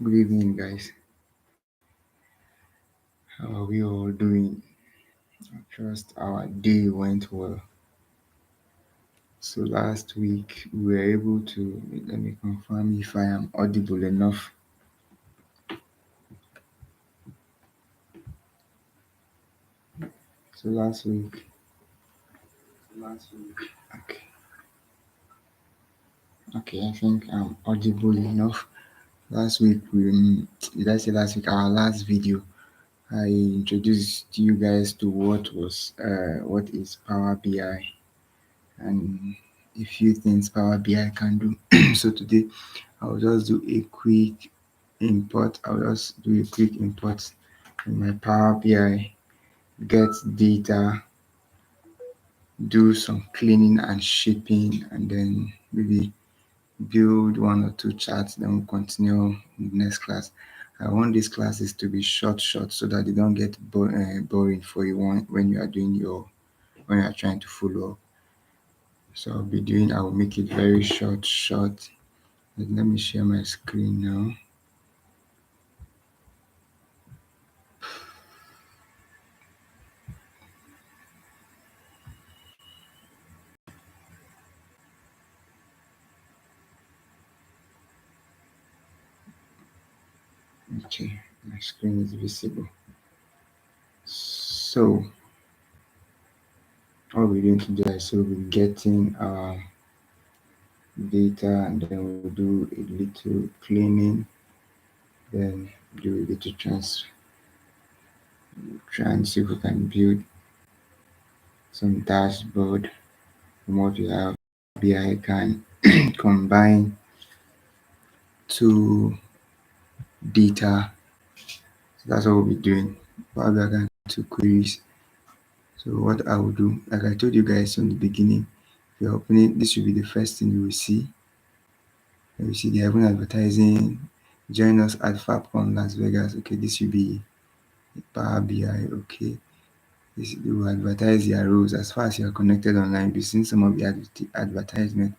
Good evening, guys. How are we all doing? I trust our day went well. So last week we were able to let me confirm if I am audible enough. So okay, okay, I think I'm audible enough. Last week did I say last week? Our last video, I introduced you guys to what is Power BI and a few things Power BI can do. So today I'll just do a quick import. I'll just do a quick import in my Power BI, get data, do some cleaning and shaping, and then maybe build one or two charts. Then we'll continue in the next class. I want these classes to be short, so that they don't get boring for you when you are doing when you are trying to follow up. So I will make it very short. Let me share my screen now. Okay, my screen is visible. So all we're going to do is we're getting data, and then we'll do a little cleaning, then do a little try and see if we can build some dashboard from what we have. BI can combine two data. So that's what we'll be doing. Power BI can two queries. So what I will do, like I told you guys from the beginning, if you're opening, this should be the first thing you will see. You see they're even advertising. Join us at FabCon Las Vegas. Okay, this should be Power BI. Okay, they will advertise their roles as far as you are connected online. You've seen some of the advertisement.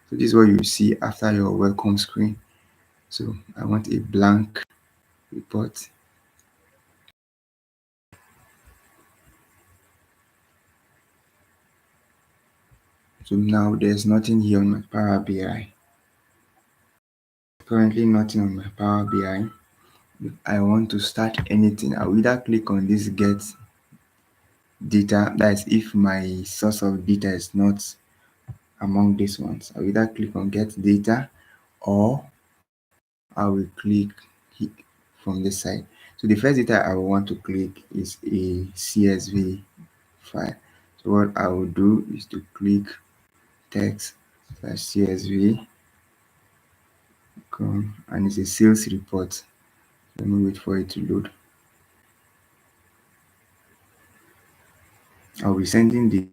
So this is what you see after your welcome screen. So I want a blank report. So now there's nothing here on my Power BI. Currently nothing on my Power BI. If I want to start anything, I'll either click on this get data. That is if my source of data is not among these ones. I'll either click on get data, or I will click from this side. So the first data I will want to click is a CSV file. So what I will do is to click text CSV, come, and it's a sales report. Let me wait for it to load. I'll be sending the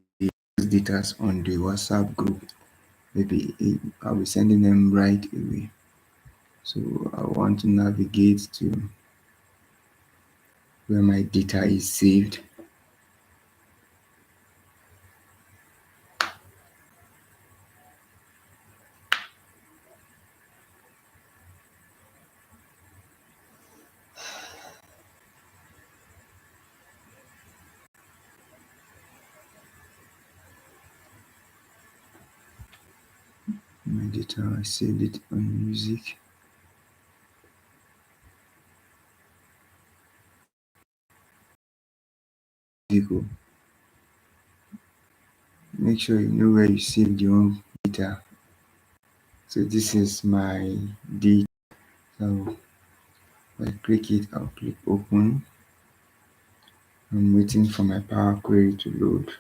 data on the WhatsApp group. Maybe I'll be sending them right away. So I want to navigate to where my data is saved. My data, I saved it on music. Vehicle. Make sure you know where you saved your own data. So this is my data. So if I click it, I'll click open. I'm waiting for my Power Query to load.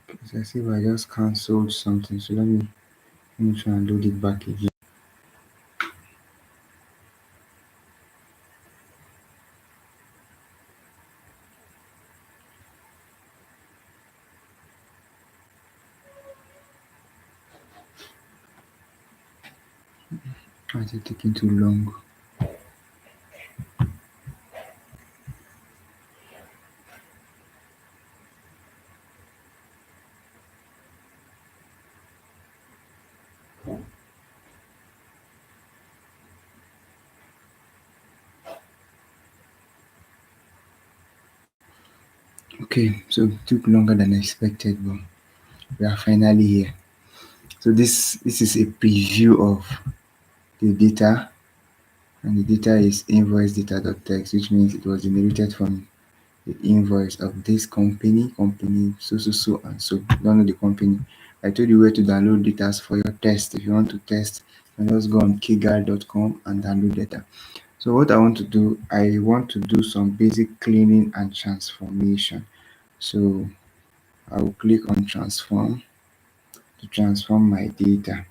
It's as if I just cancelled something. So let me try and load it back again. Why is it taking too long? Okay, so it took longer than expected, but we are finally here. So this is a preview of the data, and the data is invoice data.txt, which means it was generated from the invoice of this company so so so and so. Don't know the company. I told you where to download data for your test. If you want to test, you can just go on keyguard.com and download data. So what I want to do, I want to do some basic cleaning and transformation. So I will click on transform to transform my data.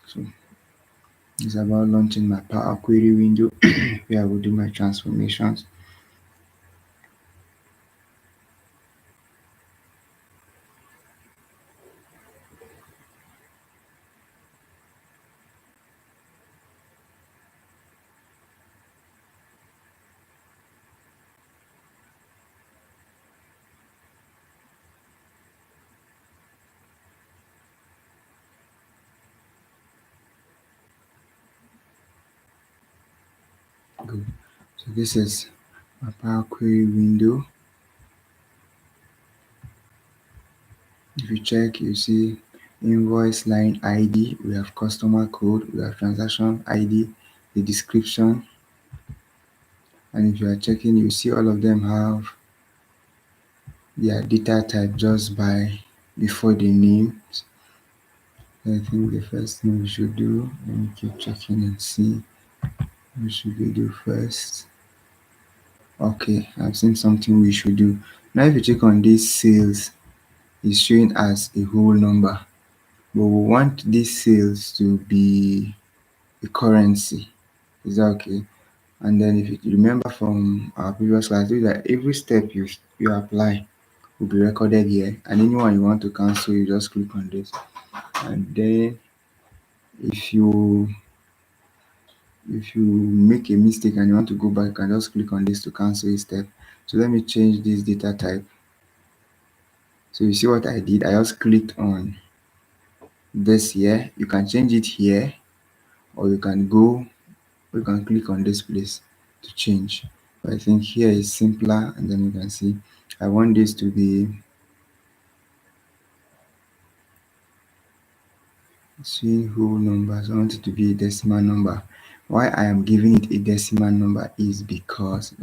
So it's about launching my Power Query window where I will do my transformations. Good. So this is my Power Query window. If you check, you see invoice line ID, we have customer code, we have transaction ID, the description, and if you are checking, you see all of them have their data type just by before the names. I think the first thing we should do, let me keep checking and see what should we do first. Okay, I've seen something we should do. Now if you check on this sales, it's showing as a whole number, but we want these sales to be a currency. Is that okay? And then if you remember from our previous class, do that every step you apply will be recorded here, and anyone you want to cancel, you just click on this. And then if you make a mistake and you want to go back, you can just click on this to cancel a step. So let me change this data type. So you see what I did? I just clicked on this here. You can change it here, or you can click on this place to change. But I think here is simpler, and then you can see I want this to be seeing whole numbers. I want it to be a decimal number. Why I am giving it a decimal number is because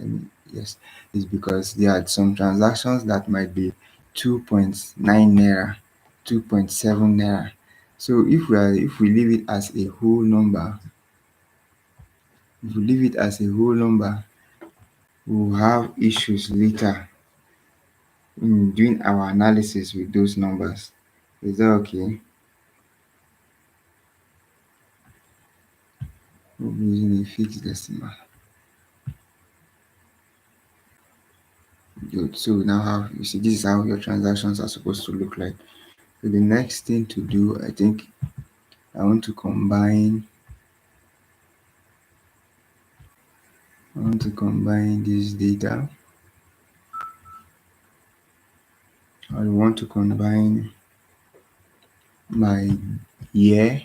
is because there are some transactions that might be 2.9 naira, 2.7 naira. So if we leave it as a whole number, if we leave it as a whole number, we'll have issues later in doing our analysis with those numbers. Is that okay? We'll be using a fixed decimal. Good. So we now have, you see, this is how your transactions are supposed to look like. So the next thing to do, I think I want to combine, this data. I want to combine my year,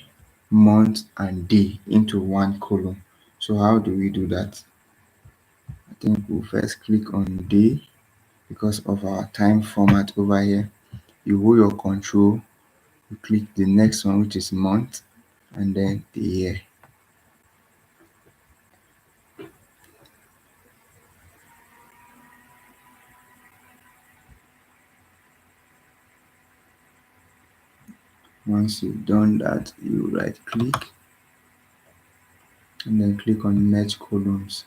month, and day into one column. So how do we do that? I think we'll first click on day because of our time format over here. You hold your control, you click the next one, which is month, and then the year. Once you've done that, you right click and then click on merge columns.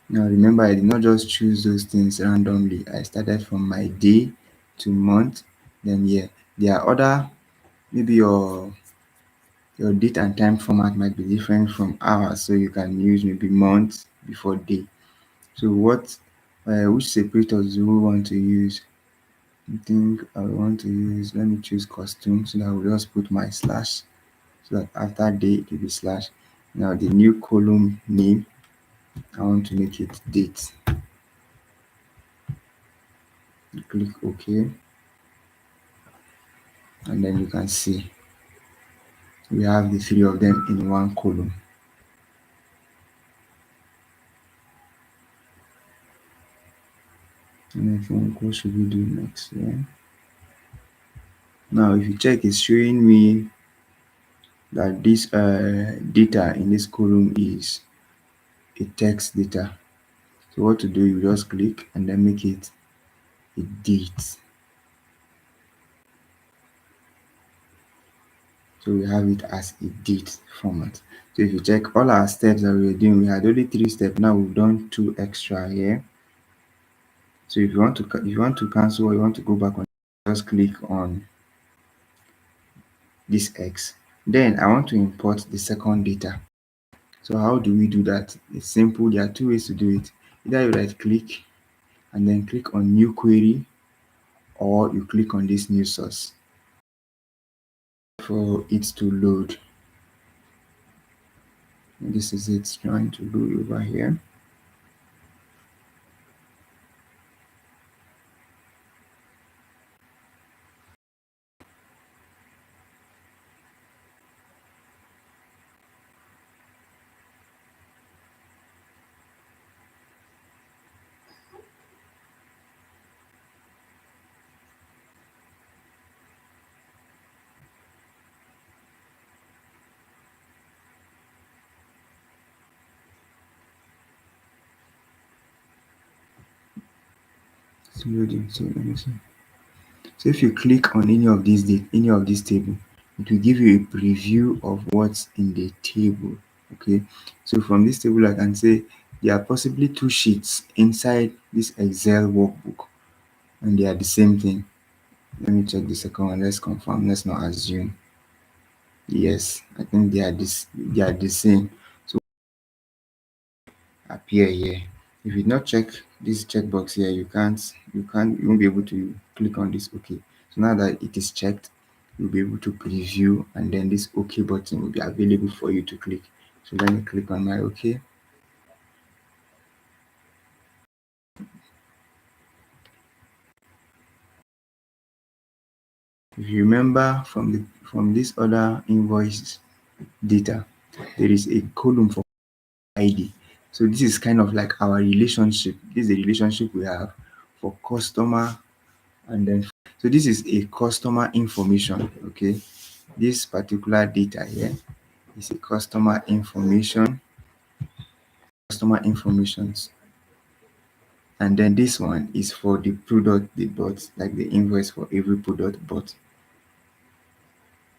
Now remember, I did not just choose those things randomly. I started from my day to month, then year. There are other, maybe your date and time format might be different from hours, so you can use maybe month before day. So which separators do we want to use? I think I want to use, let me choose costume, so that I will just put my slash, so that after day it will be slash. Now the new column name, I want to make it date. You click OK, and then you can see we have the three of them in one column. And I think what should we do next? Yeah. Now if you check, it's showing me that this data in this column is a text data. So what to do, you just click and then make it a date. So we have it as a date format. So if you check all our steps that we were doing, we had only 3 steps. Now we've done 2 extra here. So if you want to cancel or you want to go back on, just click on this X. Then I want to import the second data. So how do we do that? It's simple. There are 2 ways to do it. Either you right click and then click on new query, or you click on this new source for it to load. This is it trying to load over here. It's loading. So let me see. So if you click on any of these table, it will give you a preview of what's in the table. Okay, so from this table I can say there are possibly 2 sheets inside this Excel workbook, and they are the same thing. Let me check the second one. Let's confirm. Let's not assume. Yes, I think they are the same. So appear here. If you not check this checkbox here, you won't be able to click on this OK. So now that it is checked, you'll be able to preview, and then this OK button will be available for you to click. So let me click on my OK. If you remember from this other invoice data, there is a column for ID. So this is kind of like our relationship. This is the relationship we have for customer, and then so this is a customer information. Okay, this particular data here is a customer informations, and then this one is for the product they bought, like the invoice for every product bought.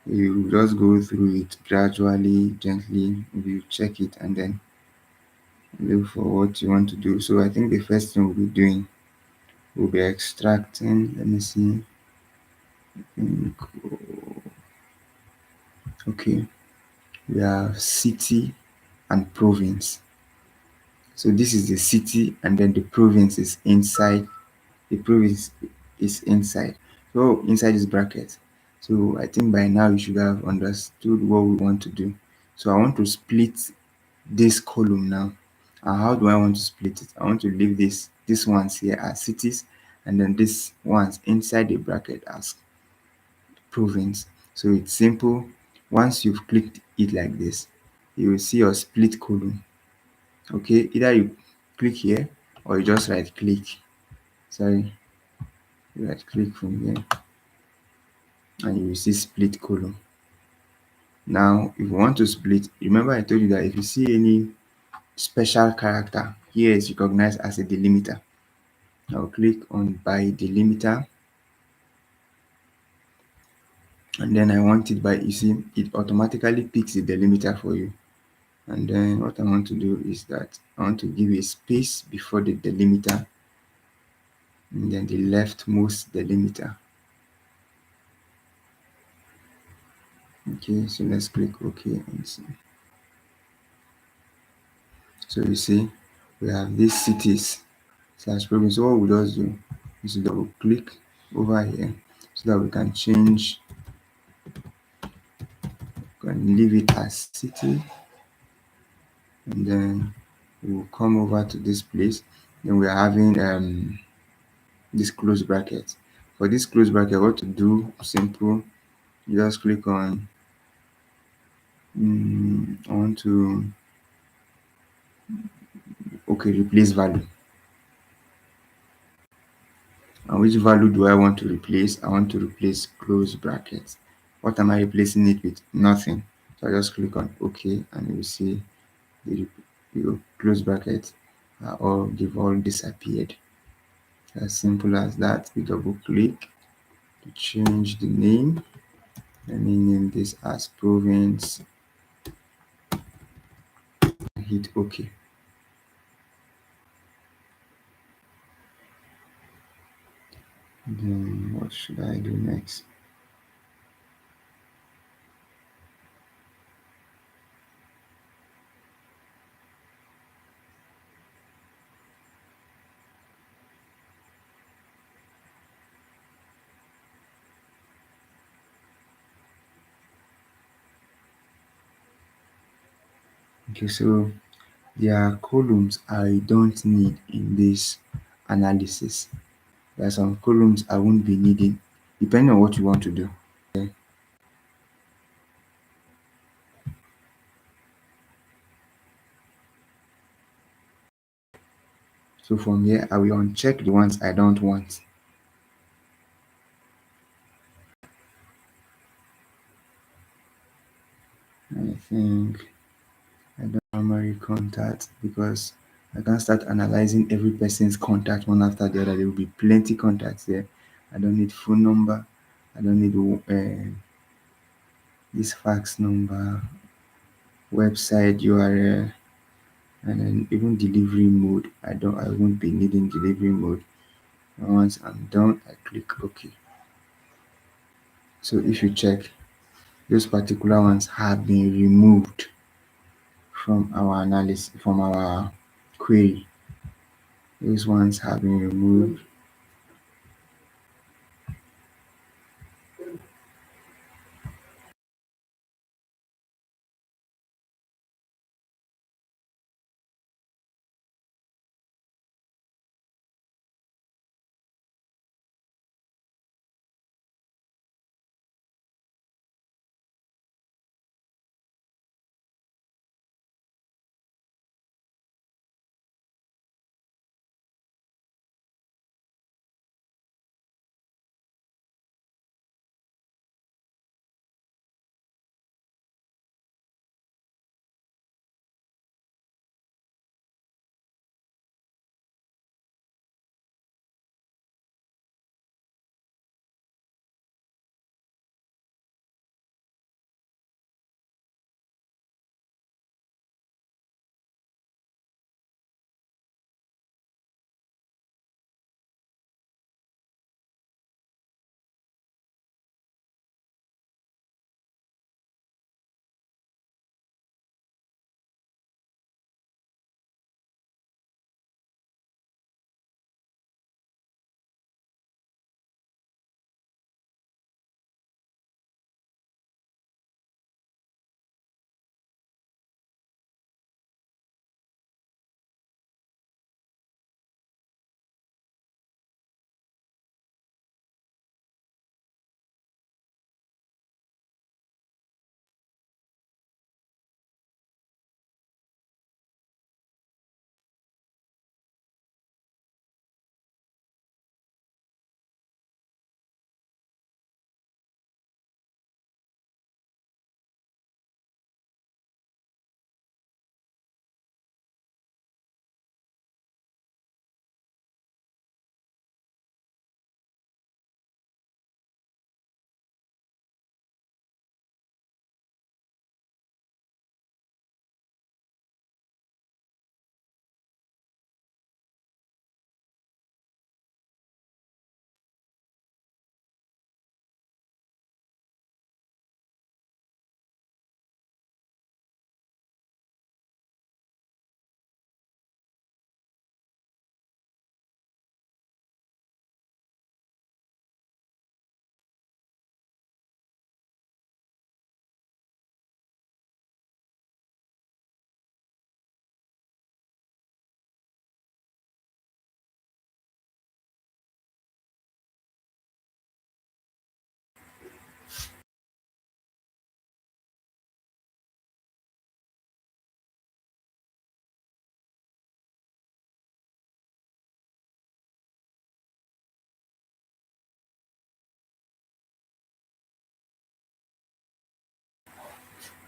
You just go through it gradually, gently. You check it and then look for what you want to do. So I think the first thing we'll be doing, we'll be extracting. Let me see. Okay, we have city and province. So this is the city, and then the province is inside. The province is inside. So inside this bracket. So I think by now you should have understood what we want to do. So I want to split this column now. And how do I want to split it? I want to leave this ones here as cities, and then this ones inside the bracket as province. So it's simple. Once you've clicked it like this, you will see your split column. Okay, either you click here or you just right click. Sorry, you right click from here and you will see split column. Now if you want to split, remember I told you that if you see any special character here is recognized as a delimiter. I'll click on by delimiter, and then I want it by, you see, it automatically picks the delimiter for you. And then what I want to do is that I want to give a space before the delimiter and then the leftmost delimiter. Okay, so let's click OK and see. So you see, we have these cities slash province. So what we just do is to double click over here so that we can change, can leave it as city, and then we'll come over to this place. Then we're having this close bracket. For this close bracket, what to do, simple, you just click on I want to, okay, replace value. And which value do I want to replace? I want to replace close brackets. What am I replacing it with? Nothing. So I just click on OK, and you will see the close brackets are all, they've all disappeared. As simple as that. We double click to change the name. Let me name this as province. Hit OK. Then what should I do next? Okay, so there are columns I don't need in this analysis. There are some columns I won't be needing, depending on what you want to do. Okay. So from here, I will uncheck the ones I don't want. I think I don't primary contact because I can start analyzing every person's contact one after the other. There will be plenty contacts there. I don't need phone number. I don't need this fax number, website URL, and then even delivery mode. I won't be needing delivery mode. Once I'm done, I click OK. So if you check, those particular ones have been removed from our analysis, from our query. Those ones have been removed.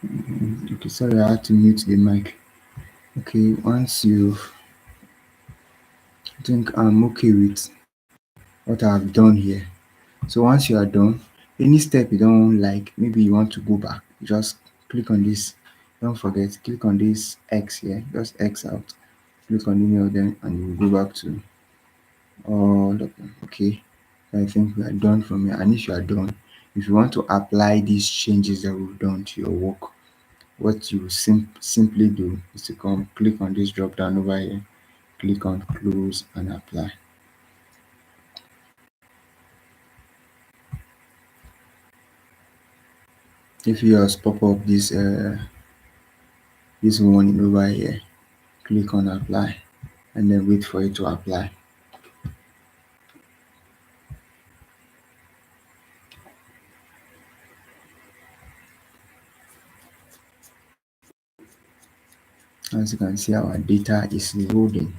Okay, sorry, I had to mute the mic. Okay, once you I think I'm okay with what I've done here. So once you are done, any step you don't like, maybe you want to go back, you just click on this. Don't forget, click on this X here, just X out. Click on any of them and you will go back to all of them. Okay, I think we are done from here. And if you are done, if you want to apply these changes that we've done to your work, what you simply do is to come click on this drop down over here, click on close and apply. If you just pop up this warning over here, click on apply and then wait for it to apply. As you can see, our data is loading.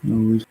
Now wait.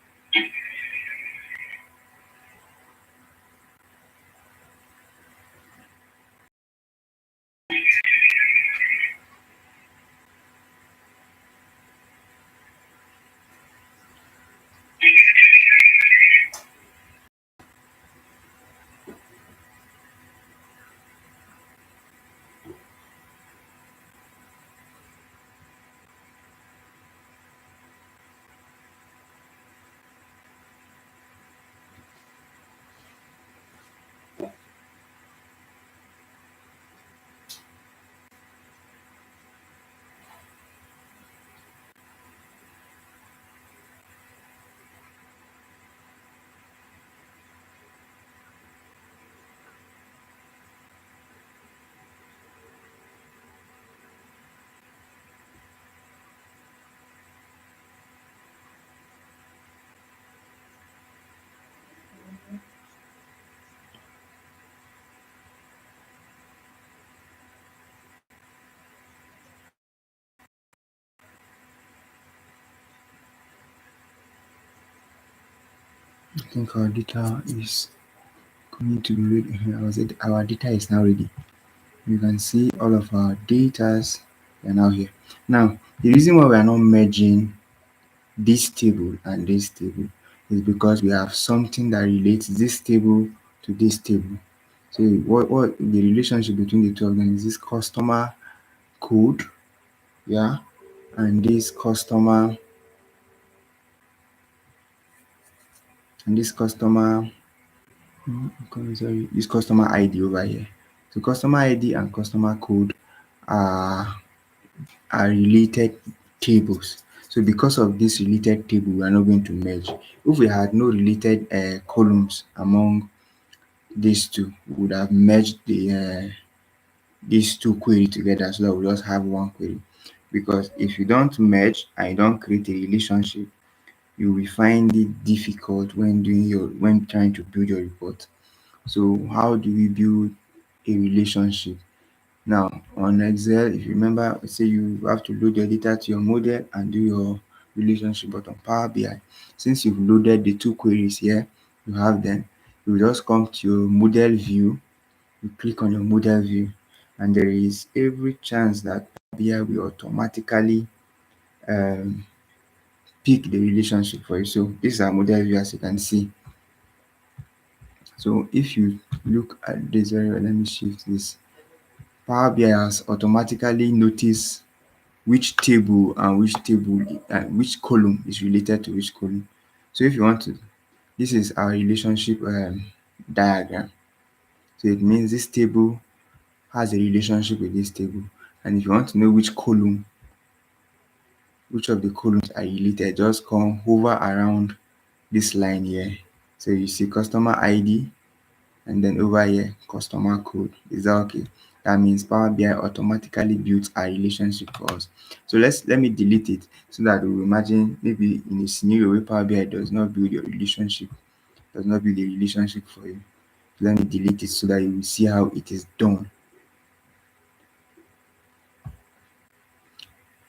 I think our data is going to be ready. I was it, our data is now ready. You can see all of our datas are now here. Now, the reason why we are not merging this table and this table is because we have something that relates this table to this table. So what the relationship between the two of them is this customer code, yeah, and this customer sorry, this customer ID over here. So customer ID and customer code are are related tables. So because of this related table, we are not going to merge. If we had no related columns among these two, we would have merged these two query together so that we just have one query. Because if you don't merge and you don't create a relationship, you will find it difficult when trying to build your report. So how do we build a relationship? Now on Excel, if you remember, say you have to load your data to your model and do your relationship, but on Power BI, since you've loaded the two queries here, you have them, you just come to your model view, you click on your model view, and there is every chance that Power BI will automatically um, pick the relationship for you. So this is our model view, as you can see. So if you look at this very well, let me shift this. Power BI has automatically noticed which table and which column is related to which column. So if you want to, this is our relationship diagram. So it means this table has a relationship with this table. And if you want to know which of the columns are related, just come hover around this line here. So you see customer ID, and then over here customer code. Is that okay? That means Power BI automatically builds a relationship for us. So let me delete it so that we imagine maybe in a scenario where Power BI does not build a relationship for you. Let me delete it so that you will see how it is done.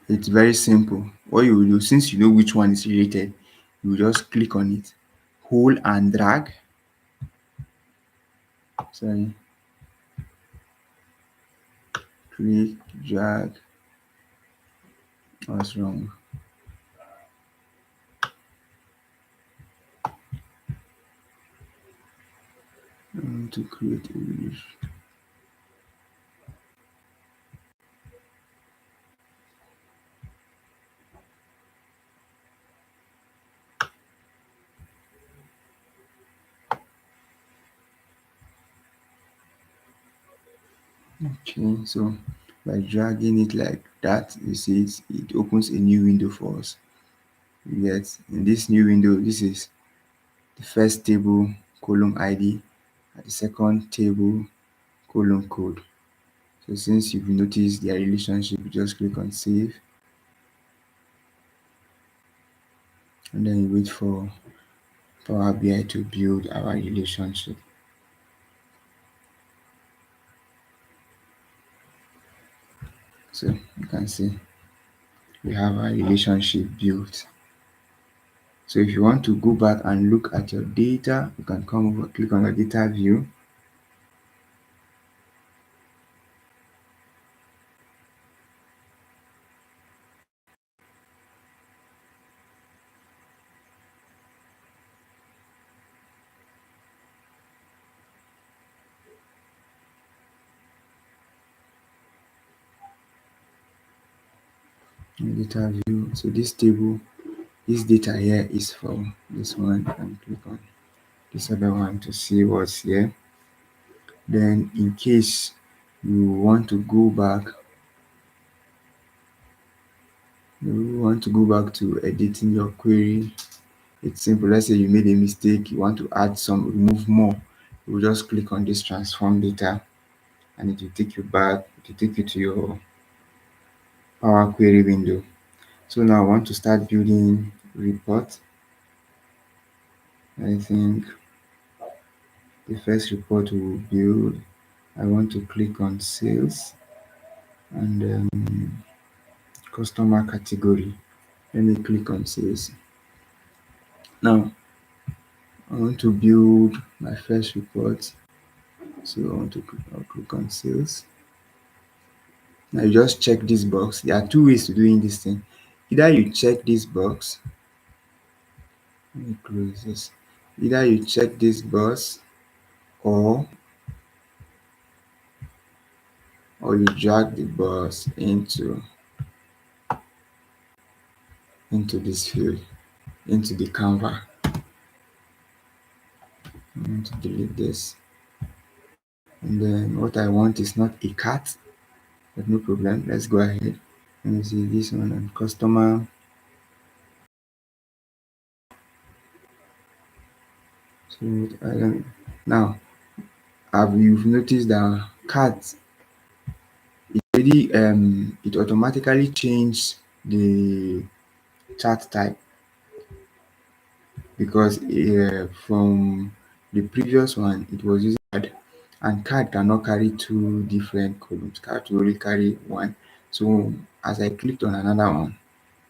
It's very simple. What you will do, since you know which one is related, you will just click on it, hold and drag. Sorry, click, drag. What's wrong? I want to create a release. Okay, so by dragging it like that, you see it opens a new window for us. Yet in this new window, this is the first table column ID and the second table column code. So since you've noticed their relationship, you just click on save and then you wait for Power BI to build our relationship. So you can see we have our relationship built. So if you want to go back and look at your data, you can come over, click on the data view. Data view. So this table, this data here is for this one, and click on this other one to see what's here. Then in case you want to go back, to editing your query, it's simple. Let's say you made a mistake, you want to add some, remove more, you will just click on this transform data and it will take you back, it will take you to your Power Query window. So now I want to start building report. I think the first report we will build, I want to click on sales and customer category. Let me click on sales. Now I want to build my first report. So I want to I'll click on sales. Now you just check this box. There are two ways to doing this thing. Either you check this box, let me close this. Either you check this box or you drag the box into this field, into the Canva. I'm going to delete this. And then what I want is not a cat, but no problem. Let's go ahead. Let me see this one and customer. So I don't now have you've noticed that cat it automatically changed the chart type because from the previous one it was using card, and card cannot carry two different columns. Card will only carry one. So as I clicked on another one,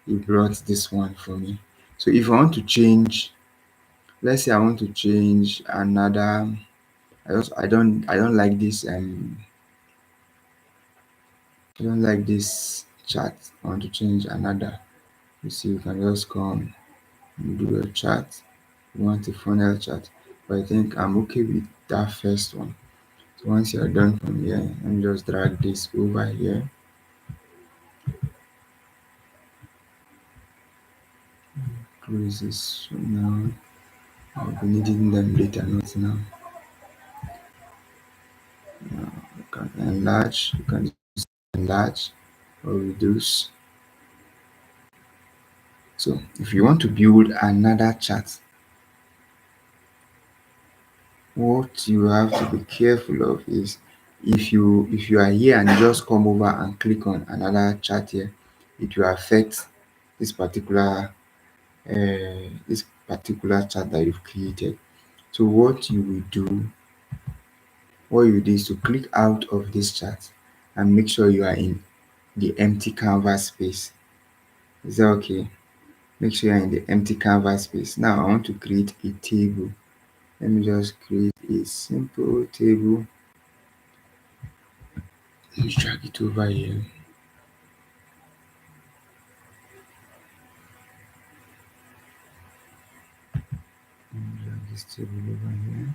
it brought this one for me. So if I want to change, let's say I want to change another, I don't like this I don't like this chart. I want to change another. You see, you can just come and do a chart. You want a funnel chart, but I think I'm okay with that first one. So once you're done from here, let me just drag this over here. Close this for now. I'll be needing them later, not now. You can enlarge, you can enlarge or reduce. So if you want to build another chart, what you have to be careful of is if you are here and you just come over and click on another chart here, it will affect this particular chart that you've created. So what you will do what you do is to click out of this chart and make sure you are in the empty canvas space. Is that okay? Make sure you're in the empty canvas space. Now I want to create a table. Let me just create a simple table. Let me drag it over here. Let me drag this table over here.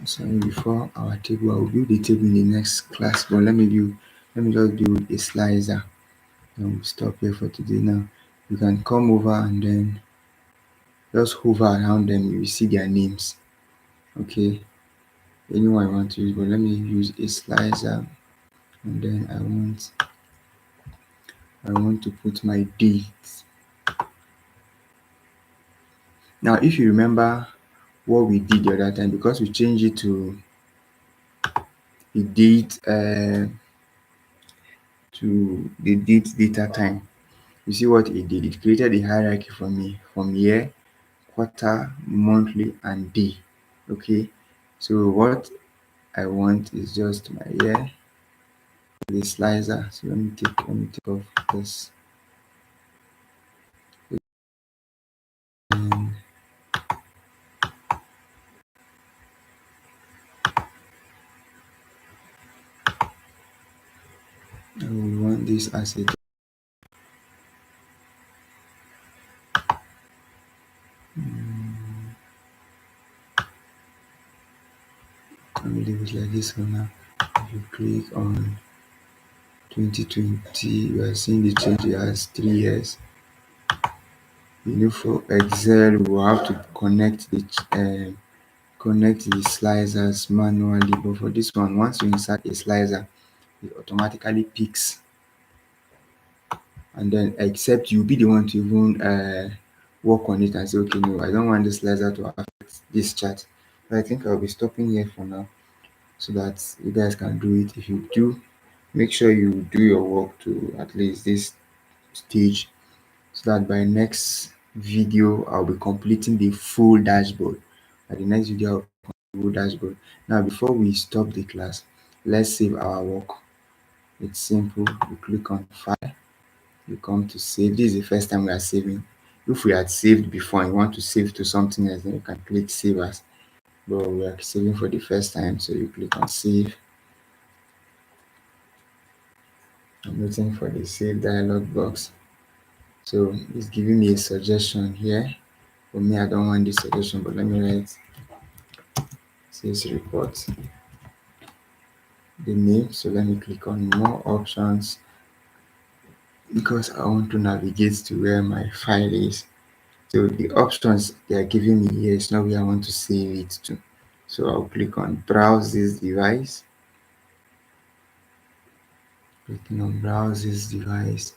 So before our table, I will build the table in the next class. But let me just build a slicer. And we'll stop here for today now. You can come over and then just hover around them. You will see their names. Okay. Anyone I want to use, but let me use a slicer, and then I want to put my dates. Now, if you remember what we did the other time, because we changed it to the date data time. You see what it did? It created a hierarchy for me from year, quarter, monthly, and day. Okay. So what I want is just my year, the slicer. So let me take off this. And I will want this as a let me leave it like this for now. If you click on 2020, you are seeing the change as 3 years. You know, for Excel, we will have to connect the slicers manually. But for this one, once you insert a slicer, it automatically picks, and then except you be the one to even work on it and say, okay, no, I don't want this slicer to affect this chart. So I think I'll be stopping here for now so that you guys can do it. If you do, make sure you do your work to at least this stage, so that by next video I'll be completing the full dashboard. By the next video I'll complete the full dashboard. Now before we stop the class, let's save our work. It's simple. You click on file, you come to save. This is the first time we are saving. If we had saved before and you want to save to something else, then you can click save as. But we are saving for the first time, so you click on save. I'm waiting for the save dialog box. So it's giving me a suggestion here. For me, I don't want this suggestion, but let me write sales report, the name. So let me click on more options because I want to navigate to where my file is. So the options they are giving me here is not where I want to save it to. So I'll click on browse this device. Clicking on browse this device.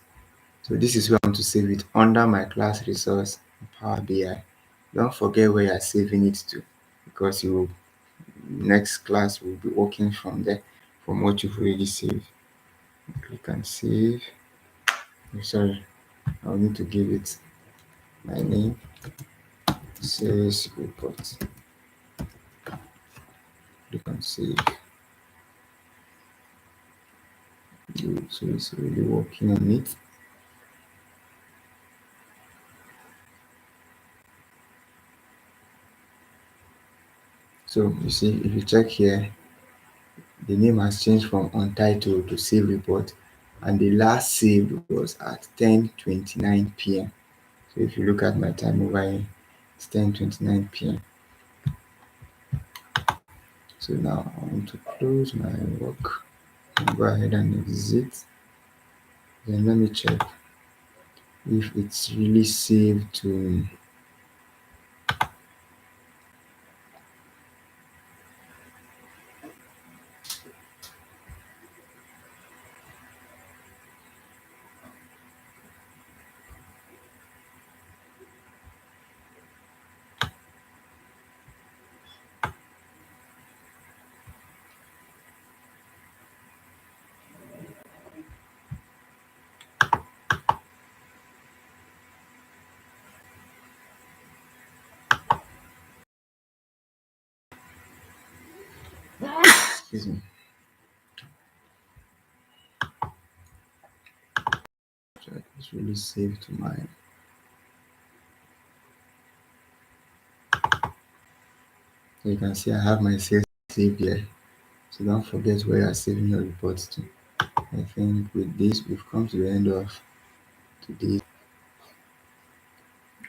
So this is where I want to save it under my class resource, Power BI. Don't forget where you're saving it to, because you will, next class will be working from there, from what you've already saved. Click on save. Oh, sorry, I'll need to give it my name, sales report. Click on save. Good. So it's really working on it. So you see, if you check here, the name has changed from untitled to save report, and the last saved was at 10:29 p.m. So if you look at my time over here, it's 10:29 p.m. So now I want to close my work and go ahead and exit. Then let me check if it's really saved to. Excuse me. So it's really saved to my. So you can see I have my sales saved here. So don't forget where you are saving your reports to. I think with this we've come to the end of today.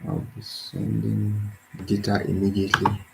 I'll be sending data immediately.